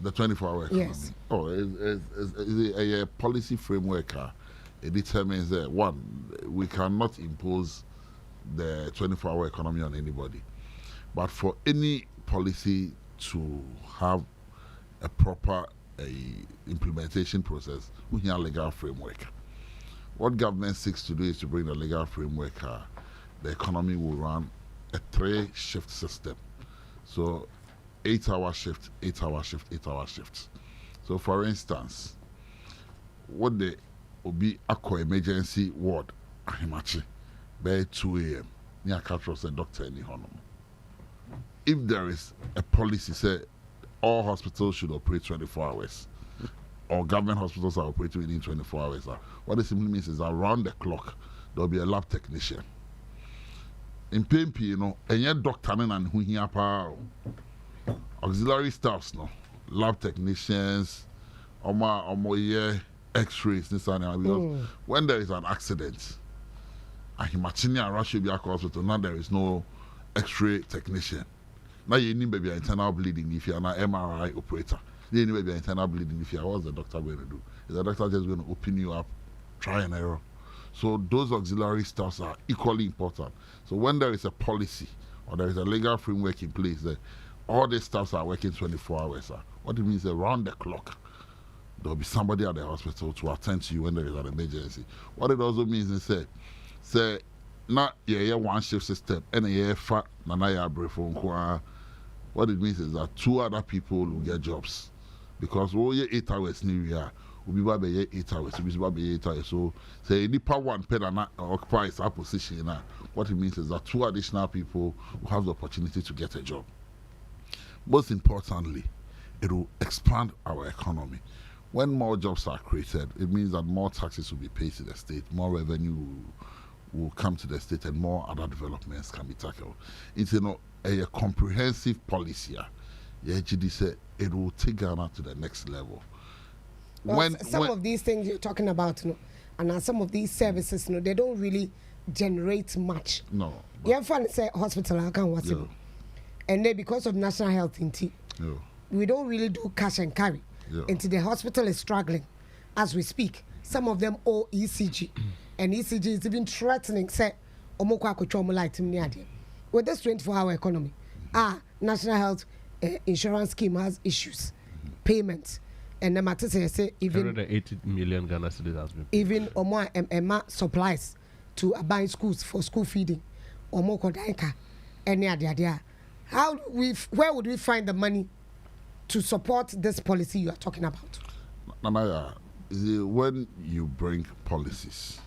The 24-hour economy. Yes. Oh, it's a policy framework. It determines that, one, we cannot impose the 24-hour economy on anybody. But for any policy to have a proper implementation process, we need a legal framework. What government seeks to do is to bring a legal framework. The economy will run a 3-shift system. So 8-hour shift, 8-hour shift, 8-hour shifts. So for instance, what the Obi Akko emergency ward Ahimachi by 2 a.m. near Catros and Doctor Any Honum. If there is a policy say all hospitals should operate 24 hours, or government hospitals are operating within 24 hours, what it simply means is around the clock there will be a lab technician. In PMP, you know, and yet doctor and who here auxiliary staffs, no, lab technicians, X-rays, this and that. Because when there is an accident, and Russia be hospital, now there is no X-ray technician. Now you need maybe internal bleeding if you are an MRI operator. You need maybe internal bleeding if you are. What's the doctor going to do? Is the doctor just going to open you up, try and error? So those auxiliary staffs are equally important. So when there is a policy or there is a legal framework in place that all these staffs are working 24 hours, what it means is around the clock there will be somebody at the hospital to attend to you when there is an emergency. What it also means is say not one shift system and a fat nanaya brefon. What it means is that 2 other people will get jobs because 8 hours new year will be about 8 hours. Will be about 8 hours. So say nipa one pen and occupies our position now. What it means is that 2 additional people will have the opportunity to get a job. Most importantly, it will expand our economy. When more jobs are created, it means that more taxes will be paid to the state, more revenue will come to the state, and more other developments can be tackled. It's a comprehensive policy. It will take Ghana to the next level. Well, some of these things you're talking about, and some of these services, they don't really generate much. No. You have fun say hospital, I can't watch it. And then because of national health in we don't really do cash and carry. Into the hospital is struggling as we speak. Some of them owe ECG, and ECG is even threatening. Say, with this 24-hour economy, national health insurance scheme has issues, payments, and the matter say even 180 million Ghana cedis has been paid. Even Onua supplies to buying schools for school feeding, Kodaika, any idea. Where would we find the money to support this policy you are talking about? Nanaya, when you bring policies,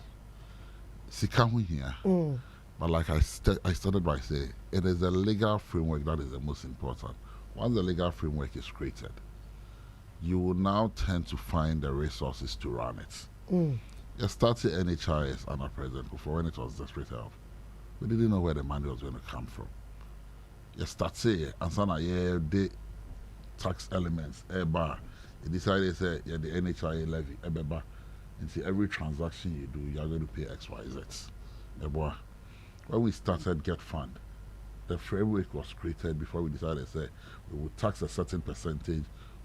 here, but like I started by saying, it is a legal framework that is the most important. Once the legal framework is created, you will now tend to find the resources to run it. You started NHIS under President before when it was desperate help. We didn't know where the money was going to come from. You started and sana the tax elements, you decided to say the NHIA levy, and see every transaction you do, you are going to pay XYZ. When we started Get Fund, the framework was created before we decided to say we would tax a certain percentage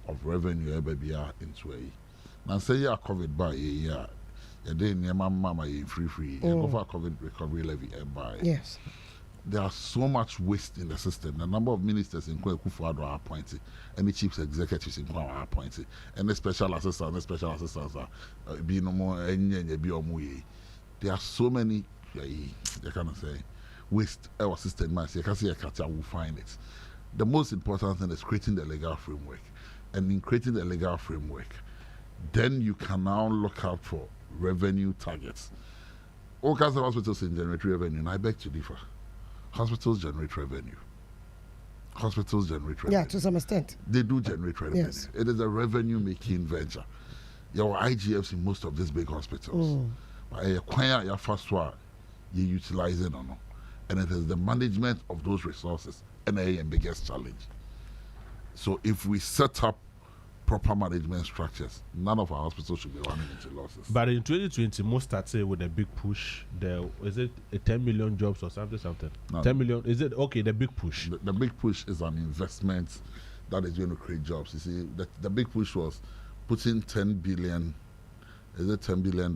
of revenue into a. Now say you are covered by a year, you then your mama free, you go for COVID recovery levy Yes. There are so much waste in the system. The number of ministers in Kufuor are appointed, and the chief executives in Kufuor are appointed, and the special assistants are being no more. There are so many. You cannot say waste our system. You can see a catcher will find it. The most important thing is creating the legal framework, and in creating the legal framework, then you can now look out for revenue targets. All kinds of hospitals generate revenue, and I beg to differ. Hospitals generate revenue. Yeah, to some extent. They do generate revenue. Yes. It is a revenue-making venture. Your IGFs in most of these big hospitals. Your first one, you utilize it or not. And it is the management of those resources and the biggest challenge. So if we set up proper management structures, none of our hospitals should be running into losses. But in 2020, most started with a big push. Is it 10 million jobs or something? No, 10 million, is it okay? The big push. The big push is an investment that is going to create jobs. You see, the big push was putting $10 billion. Is it $10 billion?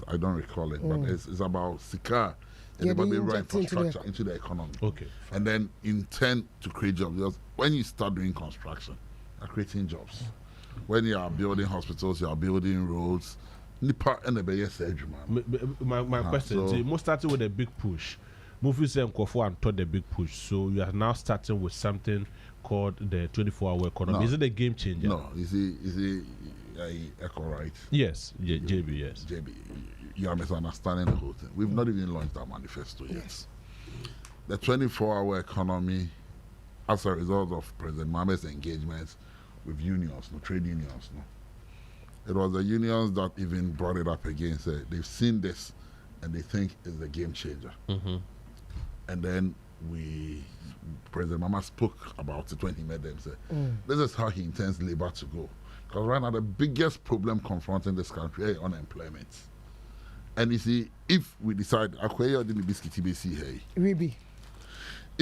I don't recall it, but it's about Sika and the right infrastructure into the economy. Okay. And then intend to create jobs. Because when you start doing construction, you're creating jobs. When you are building hospitals, you are building roads. My question is, most started with a big push. Movie and Kofu and taught the big push. So you are now starting with something called the 24-hour economy. No. Is it a game changer? No. Is it echo right? Yes. JB, yes. JB, you are misunderstanding the whole thing. We've not even launched our manifesto yet. Yes. The 24-hour economy, as a result of President Mohammed's engagements with unions, trade unions, it was the unions that even brought it up again. Said they've seen this and they think it's a game changer. And then President Mama spoke about it when he met them. Said this is how he intends labor to go. Because right now the biggest problem confronting this country is unemployment. And you see, if we decide, if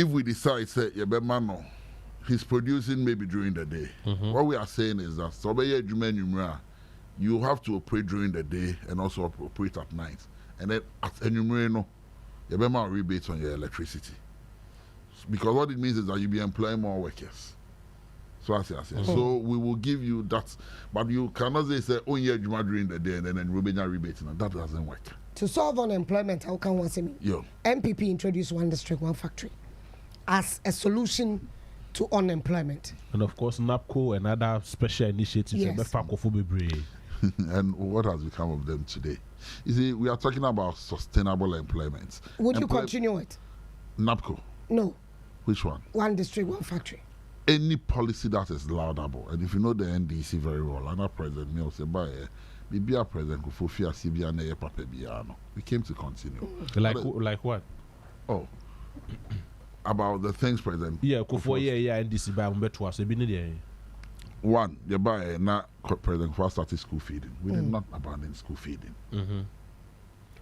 we decide, say, he's producing maybe during the day. What we are saying is that you have to operate during the day and also operate at night. And then at enumerano, you have rebates on your electricity. Because what it means is that you'll be employing more workers. So so we will give you that, but you cannot say oh yeah, during the day and then rebates. That doesn't work. To solve unemployment, how can one say me? NPP introduced one district, one factory as a solution to unemployment. And of course, NAPCO and other special initiatives. Yes. And what has become of them today? You see, we are talking about sustainable employment. Would you continue it? NAPCO? No. Which one? One district, one factory. Any policy that is laudable, and if you know the NDC very well, and our president Neil say, we came to continue. Like what? Oh, about the things president. Yeah, NDC by one, President Kufuor started school feeding. We did not abandon school feeding.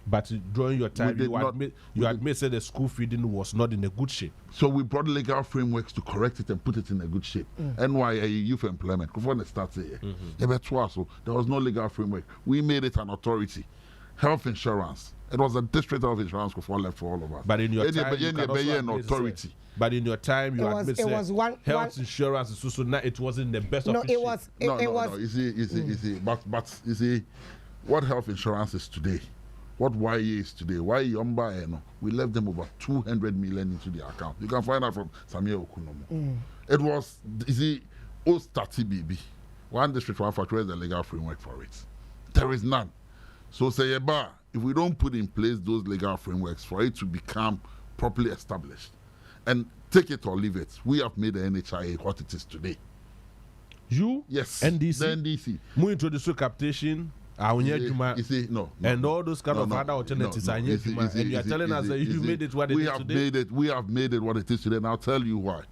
But during your time, you admit that the school feeding was not in a good shape. So we brought legal frameworks to correct it and put it in a good shape. NYA youth employment. Kufuor started here. There was no legal framework. We made it an authority. Health insurance. It was a district health insurance Kufuor left for all of us. But in your time, you an authority. But in your time, you admit that health insurance is also not. It wasn't the best. No, of it was. No. You see. But you see, what health insurance is today. What YE is today, we left them over 200 million into the account. You can find out from Samuel Okunomo. It was, you see, OSTATI-BB. One district, one factory, the legal framework for it. There is none. So say, if we don't put in place those legal frameworks for it to become properly established, and take it or leave it, we have made the NHIA what it is today. You? Yes. NDC? The NDC. We introduce capitation. You see, no, and all those kind of other alternatives and you are telling us that you made it what it is today. We have made it what it is today, and I'll tell you why.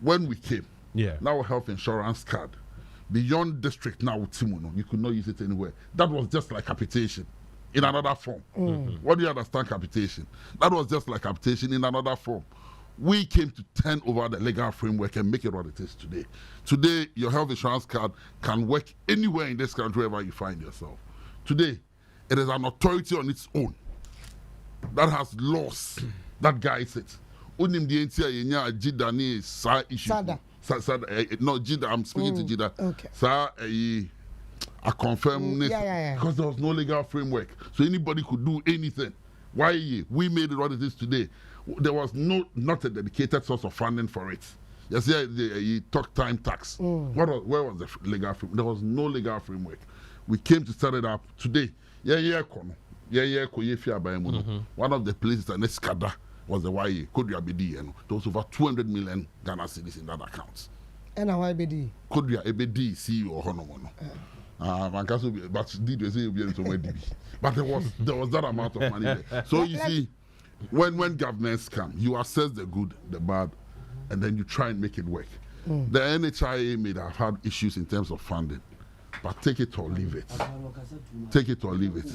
When we came, now health insurance card, beyond district now, you could not use it anywhere. That was just like capitation in another form. What do you understand capitation? That was just like capitation in another form. We came to turn over the legal framework and make it what it is today. Today, your health insurance card can work anywhere in this country, wherever you find yourself. Today, it is an authority on its own that has laws that guides it. No, Jida, I'm speaking to Jida. Okay. I confirm this because there was no legal framework. So anybody could do anything. Why? We made it what it is today. There was not a dedicated source of funding for it. Yes, you talk time tax. Where was the legal framework? There was no legal framework. We came to set it up today. One of the places in Eskada was the YA. Kodria BD. There was over 200 million Ghana cedis in that account. And a YBD? Kodria ABD CEO Honomono. But there was that amount of money there. So you see, when governments come, you assess the good, the bad, and then you try and make it work. The NHIA may have had issues in terms of funding, but take it or leave it. Take it or leave it.